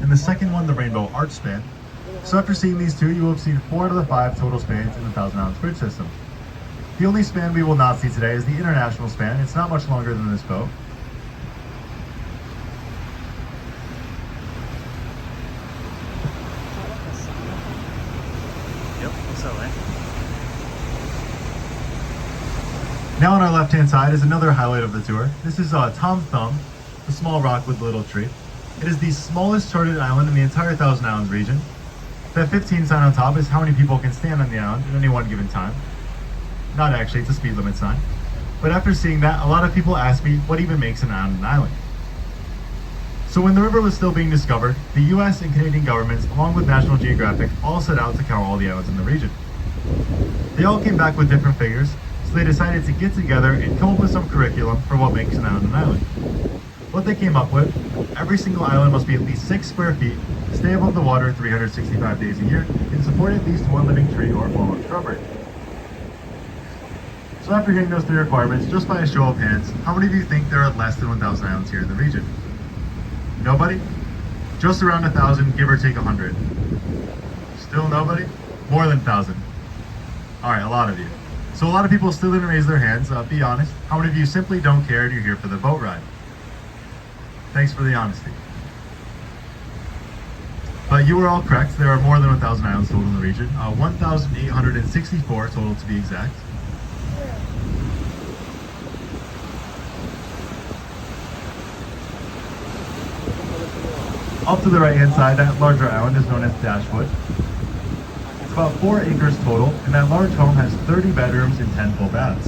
and the second one the Rainbow Arch Span. So after seeing these two, you will have seen 4 out of the 5 total spans in the Thousand Islands Bridge system. The only span we will not see today is the International Span. It's not much longer than this boat. Yep, what's that way? Now on our left-hand side is another highlight of the tour. This is Tom Thumb, the small rock with the little tree. It is the smallest charted island in the entire Thousand Islands region. That 15 sign on top is how many people can stand on the island at any one given time. Not actually, it's a speed limit sign. But after seeing that, a lot of people ask me what even makes an island an island. So when the river was still being discovered, the US and Canadian governments, along with National Geographic, all set out to count all the islands in the region. They all came back with different figures, so they decided to get together and come up with some curriculum for what makes an island an island. What they came up with, every single island must be at least 6 square feet, stay above the water 365 days a year, and support at least one living tree or form of shrubbery. So after hearing those 3 requirements, just by a show of hands, how many of you think there are less than 1,000 islands here in the region? Nobody? Just around 1,000, give or take 100. Still nobody? More than 1,000. Alright, a lot of you. So a lot of people still didn't raise their hands. Be honest. How many of you simply don't care and you're here for the boat ride? Thanks for the honesty. But you were all correct. There are more than 1,000 islands total in the region. 1,864 total to be exact. Up to the right-hand side, that larger island is known as Dashwood. It's about 4 acres total, and that large home has 30 bedrooms and 10 full baths.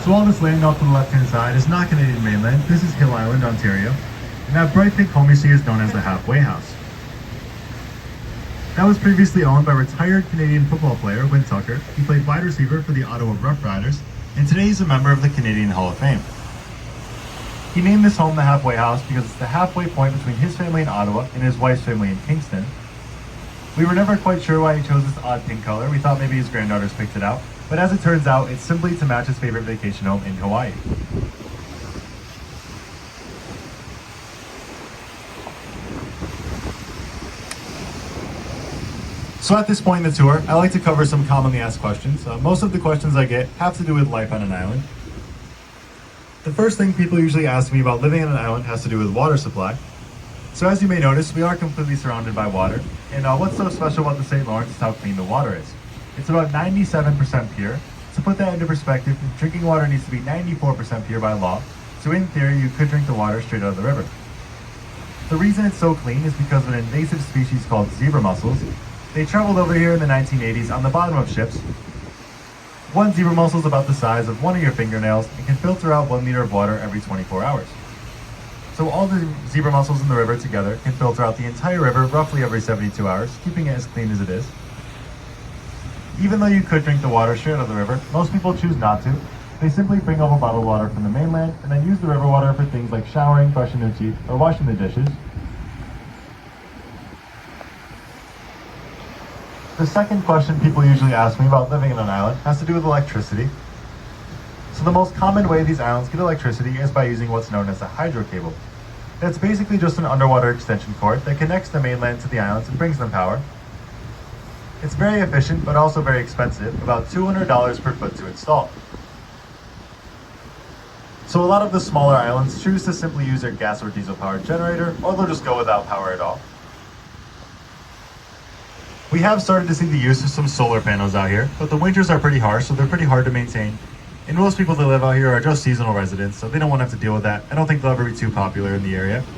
So all this land off to the left-hand side is not Canadian mainland. This is Hill Island, Ontario. And that bright pink home you see is known as the Halfway House. That was previously owned by retired Canadian football player Win Tucker. He played wide receiver for the Ottawa Rough Riders, and today he's a member of the Canadian Hall of Fame. He named this home the Halfway House because it's the halfway point between his family in Ottawa and his wife's family in Kingston. We were never quite sure why he chose this odd pink color. We thought maybe his granddaughters picked it out. But as it turns out, it's simply to match his favorite vacation home in Hawaii. So at this point in the tour, I like to cover some commonly asked questions. Most of the questions I get have to do with life on an island. The first thing people usually ask me about living on an island has to do with water supply. So as you may notice, we are completely surrounded by water. And what's so special about the St. Lawrence is how clean the water is. It's about 97% pure. To put that into perspective, drinking water needs to be 94% pure by law. So in theory, you could drink the water straight out of the river. The reason it's so clean is because of an invasive species called zebra mussels. They traveled over here in the 1980s on the bottom of ships. One zebra mussel is about the size of one of your fingernails and can filter out 1 liter of water every 24 hours. So all the zebra mussels in the river together can filter out the entire river roughly every 72 hours, keeping it as clean as it is. Even though you could drink the water straight out of the river, most people choose not to. They simply bring over bottled water from the mainland and then use the river water for things like showering, brushing their teeth, or washing the dishes. The second question people usually ask me about living in an island has to do with electricity. So the most common way these islands get electricity is by using what's known as a hydro cable. That's basically just an underwater extension cord that connects the mainland to the islands and brings them power. It's very efficient, but also very expensive, about $200 per foot to install. So a lot of the smaller islands choose to simply use their gas or diesel powered generator, or they'll just go without power at all. We have started to see the use of some solar panels out here, but the winters are pretty harsh, so they're pretty hard to maintain. And most people that live out here are just seasonal residents, so they don't want to have to deal with that. I don't think they'll ever be too popular in the area.